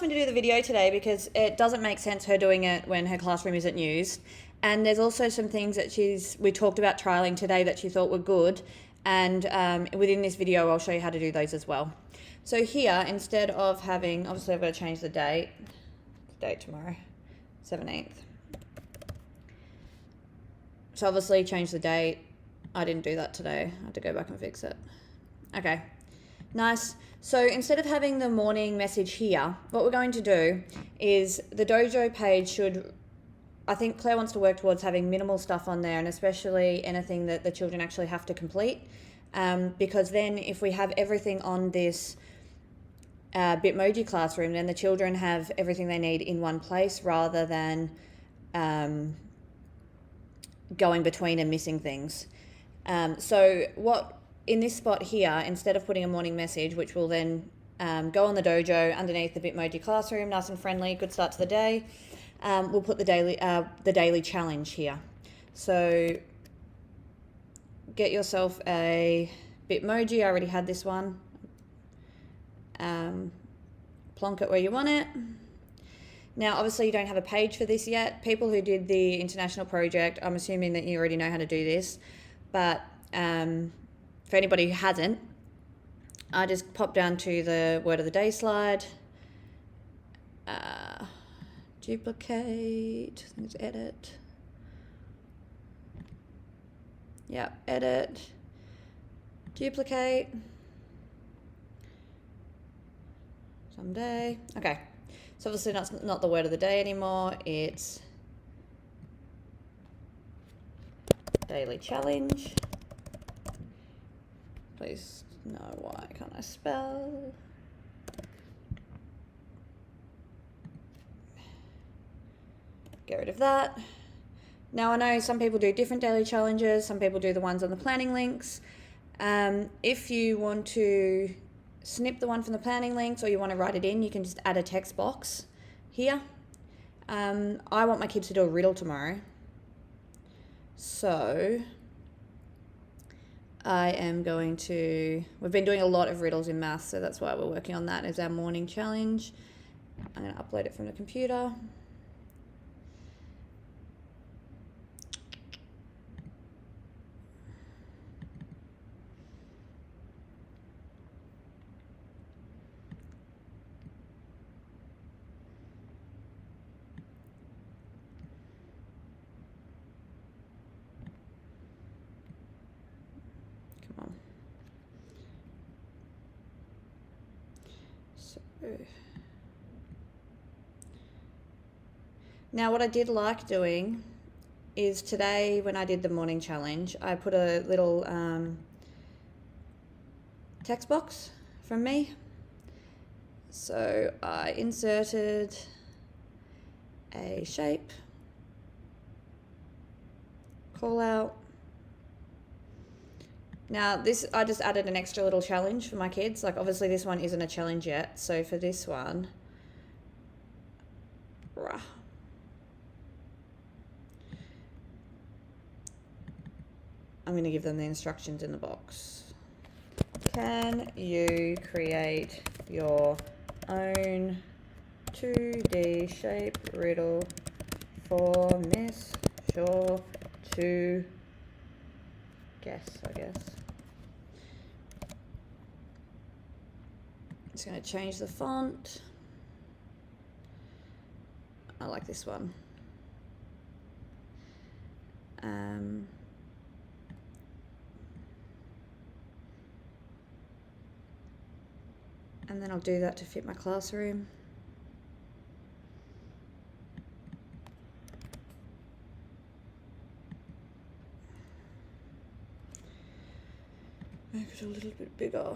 Me to do the video today because it doesn't make sense her doing it when her classroom isn't used, and there's also some things that we talked about trialing today that she thought were good, and within this video I'll show you how to do those as well. So here, instead of having, obviously I've got to change the date tomorrow, 17th, so obviously change the date. I didn't do that today, I had to go back and fix it. Okay, nice. So instead of having the morning message here, what we're going to do is the dojo page should, I think Claire wants to work towards having minimal stuff on there, and especially anything that the children actually have to complete, because then if we have everything on this Bitmoji classroom, then the children have everything they need in one place rather than going between and missing things. So what in this spot here, instead of putting a morning message, which will then go on the dojo underneath the Bitmoji classroom, nice and friendly, good start to the day, we'll put the daily challenge here. So get yourself a Bitmoji. I already had this one. Plonk it where you want it. Now, obviously you don't have a page for this yet. People who did the international project, I'm assuming that you already know how to do this, but for anybody who hasn't, I just pop down to the word of the day slide, duplicate, I think it's edit. Yeah, edit, duplicate, someday. Okay, so obviously that's not the word of the day anymore, it's daily challenge. Please no, why can't I spell? Get rid of that. Now I know some people do different daily challenges, some people do the ones on the planning links. If you want to snip the one from the planning links or you want to write it in, you can just add a text box here. I want my kids to do a riddle tomorrow, so I am going to, we've been doing a lot of riddles in maths, so that's why we're working on that as our morning challenge. I'm going to upload it from the computer. Now what I did like doing is today when I did the morning challenge, I put a little text box from me. So I inserted a shape, call out. Now this, I just added an extra little challenge for my kids. Like obviously this one isn't a challenge yet. So for this one, I'm going to give them the instructions in the box. Can you create your own 2D shape riddle for Miss Shaw to guess, I guess. Just going to change the font. I like this one. And then I'll do that to fit my classroom. Make it a little bit bigger.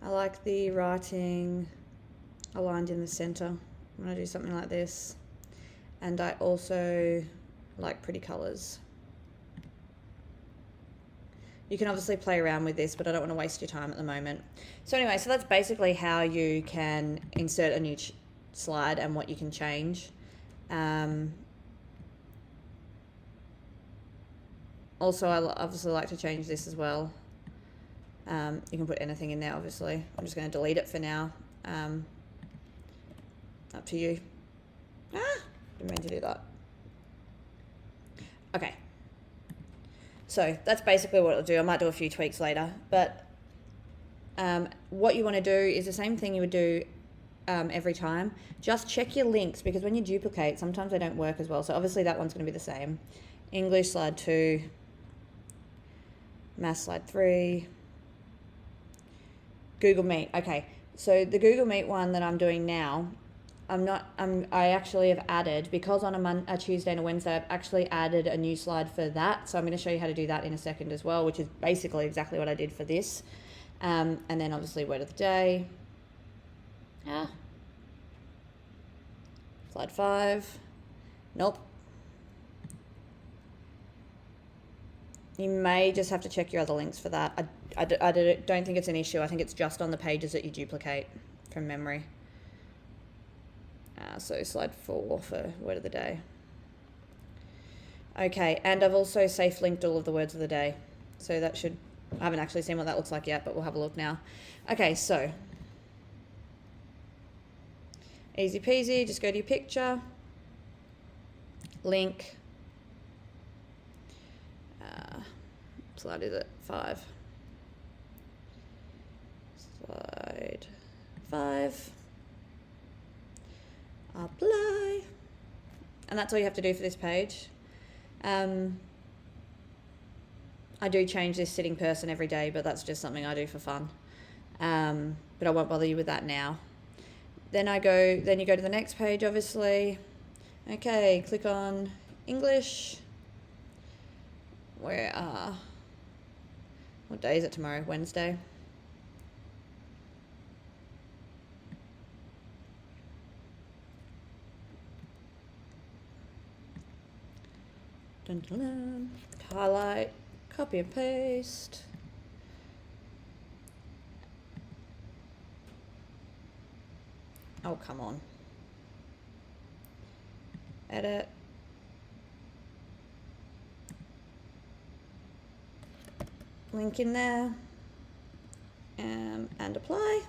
I like the writing aligned in the center. I'm going to do something like this. And I also like pretty colors. You can obviously play around with this, but I don't want to waste your time at the moment. So anyway, so that's basically how you can insert a new slide and what you can change. Also, I obviously like to change this as well. You can put anything in there, obviously. I'm just going to delete it for now. Up to you. Didn't mean to do that. Okay. So that's basically what it'll do. I might do a few tweaks later, but what you want to do is the same thing you would do every time. Just check your links, because when you duplicate, sometimes they don't work as well. So obviously that one's going to be the same. English slide 2, Math slide 3, Google Meet. Okay, so the Google Meet one that I'm doing now, I actually have added, because on a Tuesday and a Wednesday, I've actually added a new slide for that. So I'm going to show you how to do that in a second as well, which is basically exactly what I did for this. And then obviously word of the day. Slide 5. Nope. You may just have to check your other links for that. I don't think it's an issue. I think it's just on the pages that you duplicate from memory. So slide 4 for word of the day. Okay, and I've also safe linked all of the words of the day. So that should, I haven't actually seen what that looks like yet, but we'll have a look now. Okay, so easy peasy, just go to your picture, link, slide is it 5? Slide 5. Apply. And that's all you have to do for this page. I do change this sitting person every day, but that's just something I do for fun. But I won't bother you with that now. Then you go to the next page, obviously. Okay, click on English. What day is it tomorrow? Wednesday. Dun, dun, dun. Highlight, copy and paste. Oh, come on. Edit. Link in there. And apply.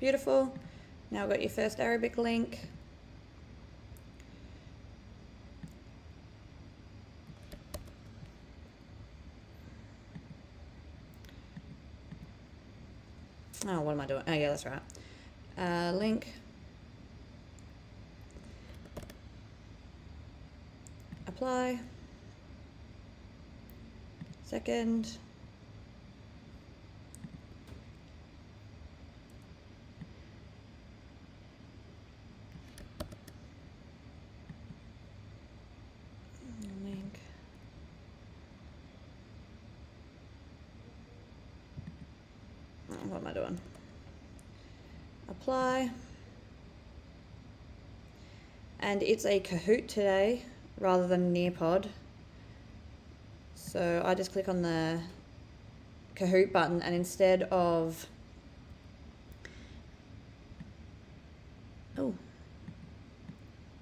Beautiful. Now I've got your first Arabic link. Oh, what am I doing? Oh, yeah, that's right. Link. Apply. Second. Link. What am I doing? Apply. And it's a Kahoot today rather than Nearpod. So I just click on the Kahoot button, and instead of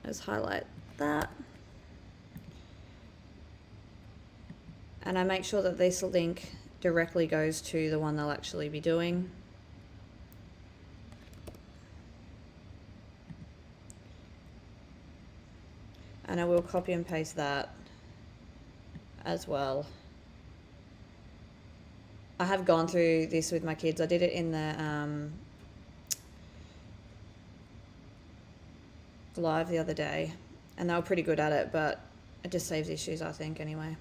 let's highlight that. And I make sure that this link directly goes to the one they'll actually be doing. And I will copy and paste that as well. I have gone through this with my kids. I did it in the live the other day, and they were pretty good at it, but it just saves issues, I think, anyway.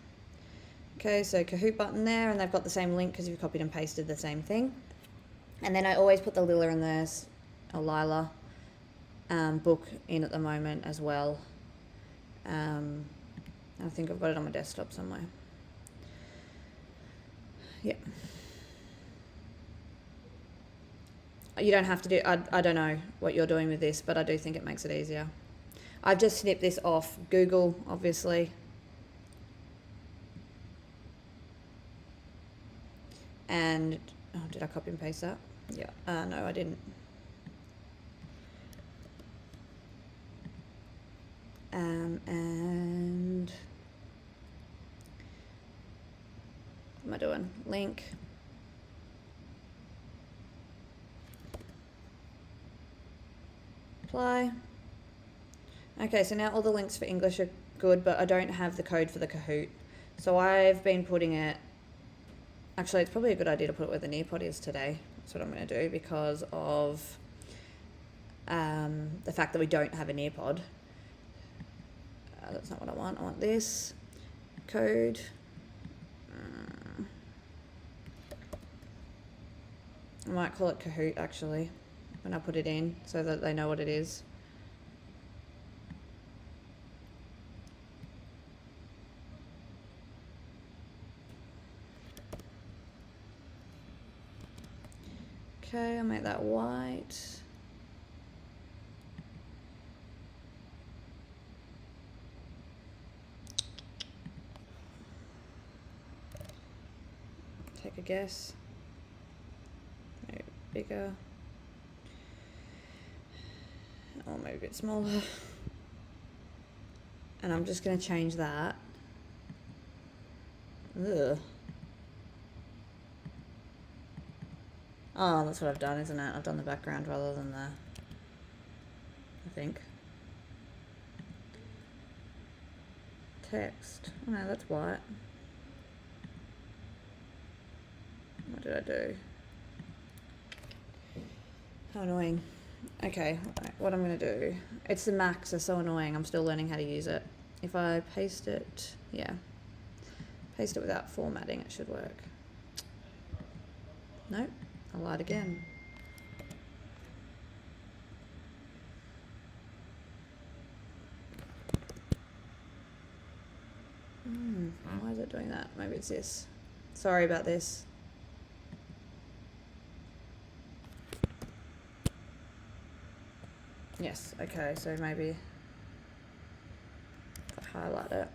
Okay, so Kahoot button there, and they've got the same link because you've copied and pasted the same thing. And then I always put the Lila and Lila book in at the moment as well. I think I've got it on my desktop somewhere. Yeah. You don't have to do, I don't know what you're doing with this, but I do think it makes it easier. I've just snipped this off Google, obviously. And, oh, did I copy and paste that? Yeah, no, I didn't. And what am I doing? Link. Apply. Okay, so now all the links for English are good, but I don't have the code for the Kahoot. So I've been putting it... Actually, it's probably a good idea to put it where the Nearpod is today. That's what I'm going to do because of the fact that we don't have a Nearpod. That's not what I want. I want this code. I might call it Kahoot actually when I put it in so that they know what it is. Okay, I'll make that white. Take a guess. Maybe bigger. Or maybe a bit smaller. And I'm just going to change that. Ugh. Oh, that's what I've done, isn't it? I've done the background rather than the... I think. Text. Oh no, that's white. What did I do? How annoying. Okay, what I'm going to do... It's the Macs, they're so annoying. I'm still learning how to use it. If I paste it... Yeah. Paste it without formatting, it should work. Nope. I lied again. Why is it doing that? Maybe it's this. Sorry about this. Yes, okay, so maybe if I highlight it.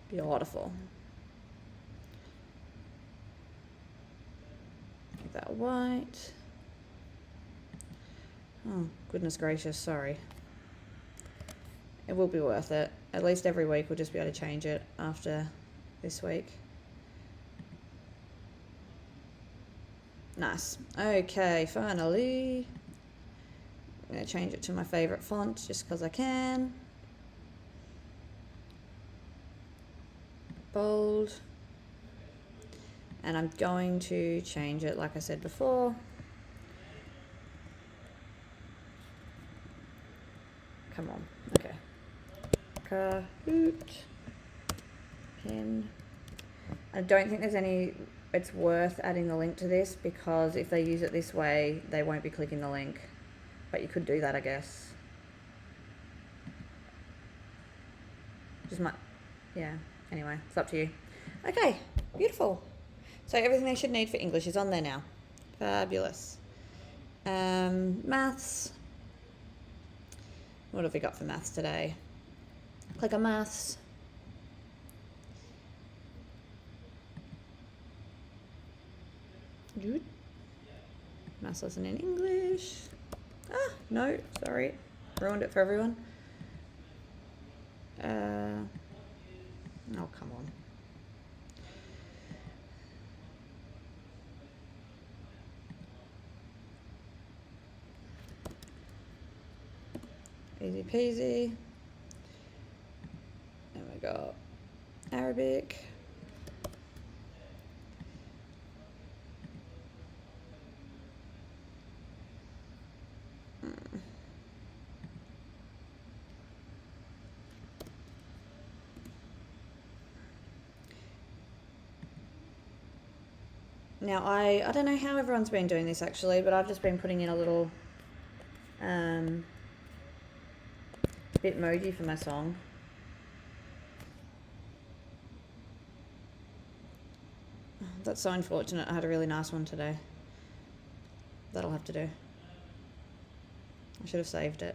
Beautiful. Make that white. Oh, goodness gracious, sorry. It will be worth it. At least every week we'll just be able to change it after this week. Nice. Okay, finally. I'm going to change it to my favourite font just because I can. Bold. And I'm going to change it like I said before. Come on. Okay. Kahoot. Pin. I don't think there's any... It's worth adding the link to this because if they use it this way, they won't be clicking the link. But you could do that, I guess. Just might... Yeah. Anyway, it's up to you. Okay. Beautiful. So everything they should need for English is on there now. Fabulous. Maths. What have we got for maths today? Click on maths. Maths lesson in English. Ah, no, sorry. Ruined it for everyone. Oh, come on. Easy peasy. And we got Arabic. Now, I don't know how everyone's been doing this actually, but I've just been putting in a little Bitmoji for my song. That's so unfortunate. I had a really nice one today. That'll have to do. I should have saved it.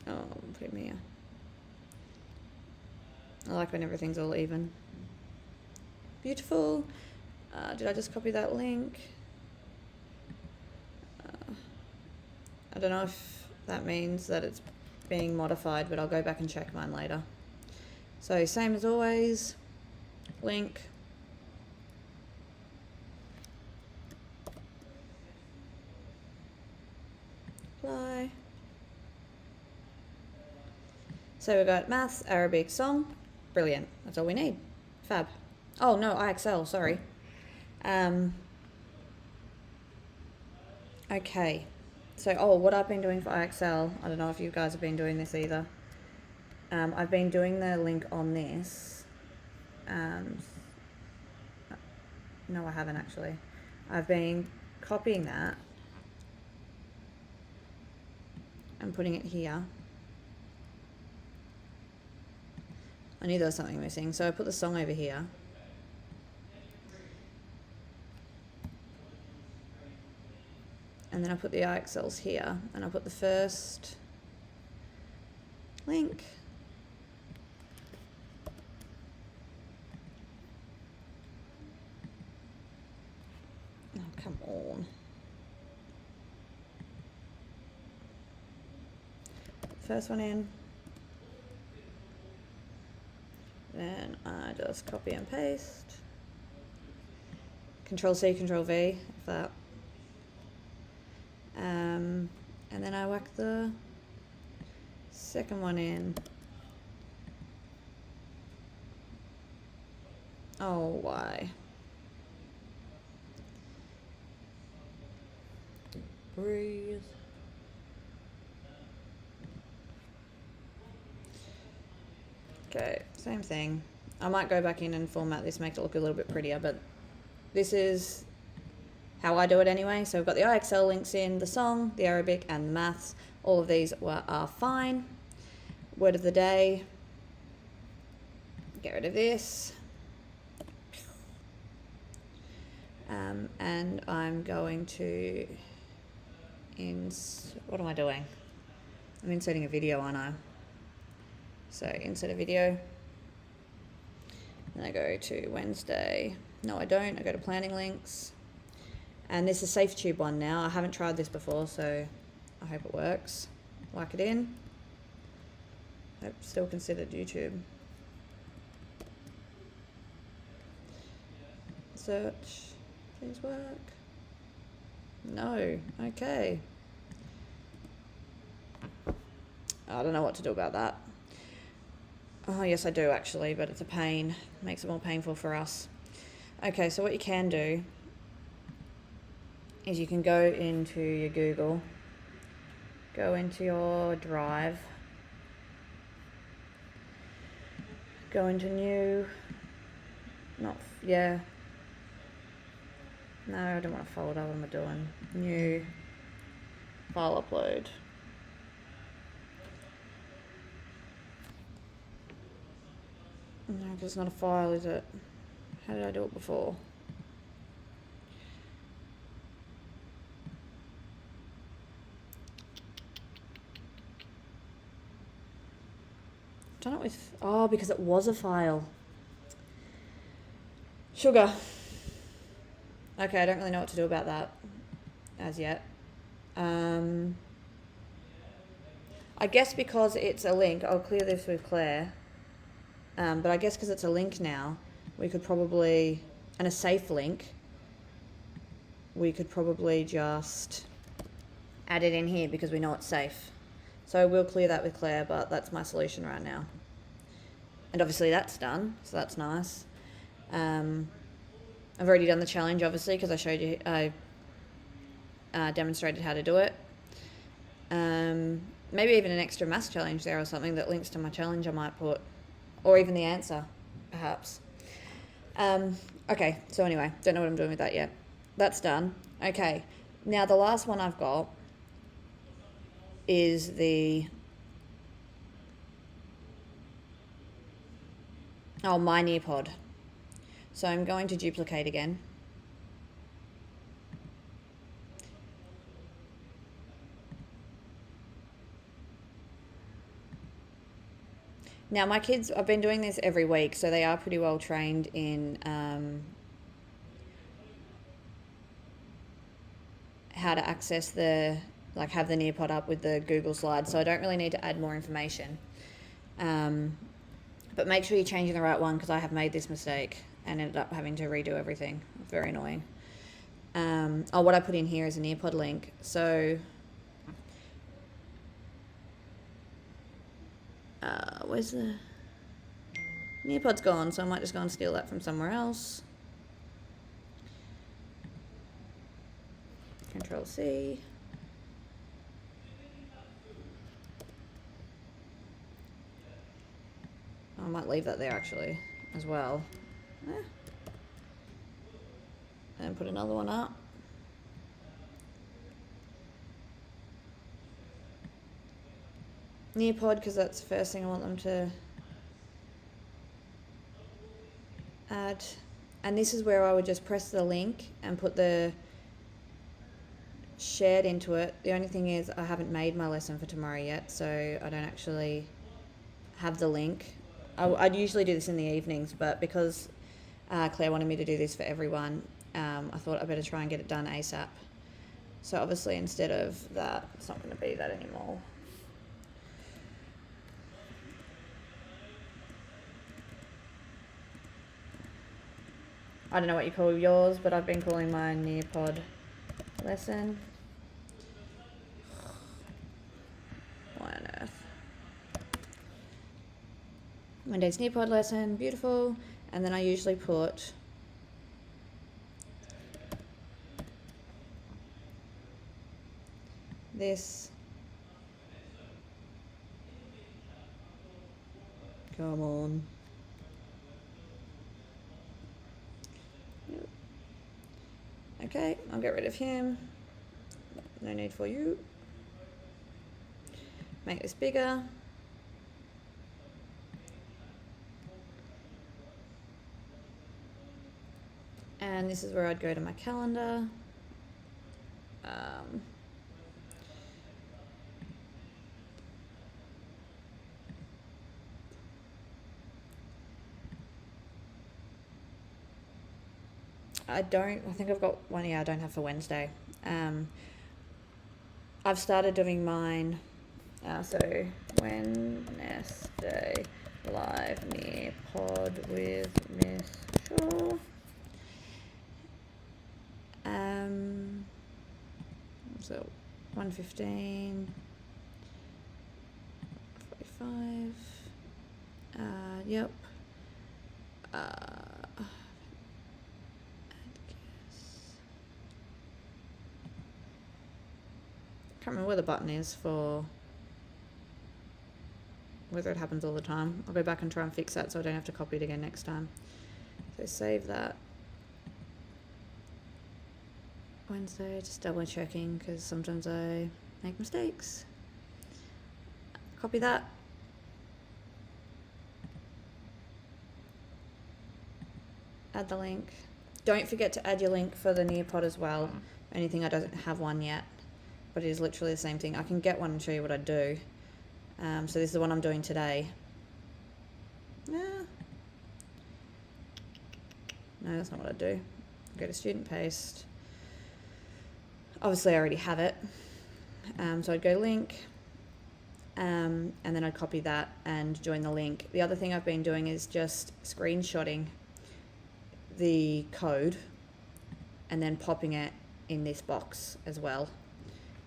Oh, put him here. I like when everything's all even. Beautiful. Did I just copy that link? I don't know if that means that it's being modified, but I'll go back and check mine later. So same as always, link. Apply. So we've got maths, Arabic, song. Brilliant. That's all we need. Fab. Oh no, IXL, sorry. Okay. So, what I've been doing for IXL, I don't know if you guys have been doing this either. I've been doing the link on this. No, I haven't actually. I've been copying that and putting it here. I knew there was something missing, so I put the song over here. And then I put the IXLs here, and I put the first link. Oh, come on. First one in. Then I just copy and paste. Control C, Control V, if that. And then I whack the second one in. Oh, why? Breathe. Okay, same thing. I might go back in and format this, make it look a little bit prettier, but this is how I do it anyway. So we've got the IXL links in, the song, the Arabic, and the maths. All of these are fine. Word of the day. Get rid of this. And I'm going to what am I doing? I'm inserting a video, aren't I? So insert a video. And I go to Wednesday. No, I don't. I go to planning links. And this is SafeTube one now. I haven't tried this before, so I hope it works. Whack it in. Hope still considered YouTube. Search. Please work. No. Okay. I don't know what to do about that. Oh, yes, I do actually, but it's a pain. Makes it more painful for us. Okay, so what you can do is you can go into your Google, go into your Drive, go into new, no, I don't want a folder, what am I doing? New, file upload. No, it's not a file, is it? How did I do it before? Done it with, because it was a file. Sugar. Okay, I don't really know what to do about that as yet. I guess because it's a link, I'll clear this with Claire. But I guess because it's a link now, we could probably, and a safe link, we could probably just add it in here because we know it's safe. So we'll clear that with Claire, but that's my solution right now. And obviously that's done, so that's nice. I've already done the challenge, obviously, because I showed you, I demonstrated how to do it. Maybe even an extra maths challenge there or something that links to my challenge I might put. Or even the answer, perhaps. Okay, so anyway, don't know what I'm doing with that yet. That's done. Okay, now the last one I've got is my Nearpod. So I'm going to duplicate again. Now, my kids, I've been doing this every week, so they are pretty well trained in how to access have the Nearpod up with the Google Slides, so I don't really need to add more information. But make sure you're changing the right one, because I have made this mistake and ended up having to redo everything. It's very annoying. What I put in here is a Nearpod link. So, where's the... Nearpod's gone, so I might just go and steal that from somewhere else. Control C. I might leave that there actually as well. And put another one up. Nearpod, because that's the first thing I want them to add. And this is where I would just press the link and put the shared into it. The only thing is I haven't made my lesson for tomorrow yet, so I don't actually have the link. I'd usually do this in the evenings, but because Claire wanted me to do this for everyone, I thought I'd better try and get it done ASAP. So obviously instead of that, it's not going to be that anymore. I don't know what you call yours, but I've been calling my Nearpod lesson. Why on earth? Monday's Nearpod lesson, beautiful. And then I usually put this. Come on. Okay, I'll get rid of him. No need for you. Make this bigger. And this is where I'd go to my calendar. I think I've got one, I don't have for Wednesday. I've started doing mine, so Wednesday live Nearpod with Miss Shaw. So 1:15, 45, yep. Can't remember where the button is for whether it happens all the time. I'll go back and try and fix that so I don't have to copy it again next time. So save that. Wednesday, just double checking because sometimes I make mistakes. Copy that. Add the link. Don't forget to add your link for the Nearpod as well. Anything I don't have one yet. But it is literally the same thing. I can get one and show you what I do. So this is the one I'm doing today. No, that's not what I do. Go to student paste. Obviously I already have it. So I'd go link, and then I'd copy that and join the link. The other thing I've been doing is just screenshotting the code and then popping it in this box as well.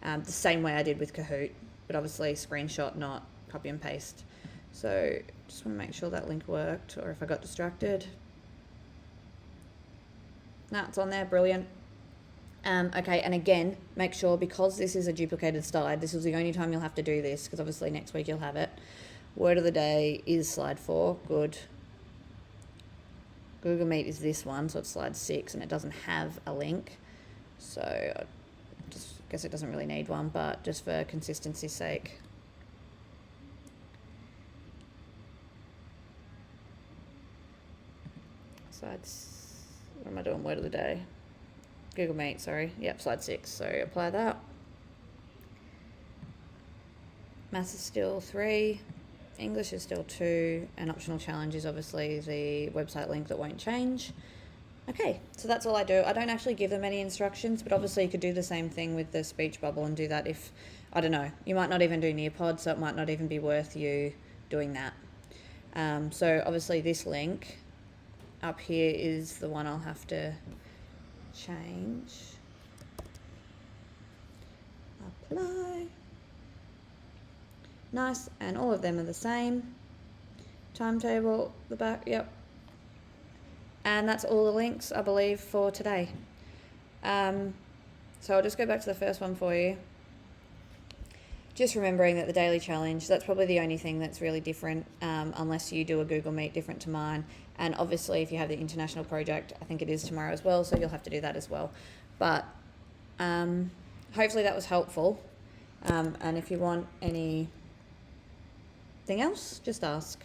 The same way I did with Kahoot, but obviously screenshot, not copy and paste. So just want to make sure that link worked, or if I got distracted. No, it's on there, brilliant. Okay, and again, make sure, because this is a duplicated slide, this is the only time you'll have to do this, because obviously next week you'll have it. Word of the day is slide 4, good. Google Meet is this one, so it's slide 6, and it doesn't have a link. So I just guess it doesn't really need one, but just for consistency's sake. Slides, what am I doing? Word of the day. Google Meet, sorry. Yep, slide 6. So apply that. Maths is still 3. English is still 2, and optional challenge is obviously the website link that won't change. Okay, so that's all I do. I don't actually give them any instructions, but obviously you could do the same thing with the speech bubble and do that if, I don't know, you might not even do Nearpod, so it might not even be worth you doing that. So obviously this link up here is the one I'll have to change. Apply. Nice, and all of them are the same. Timetable, the back, yep. And that's all the links, I believe, for today. So I'll just go back to the first one for you. Just remembering that the daily challenge, that's probably the only thing that's really different, unless you do a Google Meet different to mine. And obviously if you have the international project, I think it is tomorrow as well, so you'll have to do that as well. But hopefully that was helpful. And if you want anything else, just ask.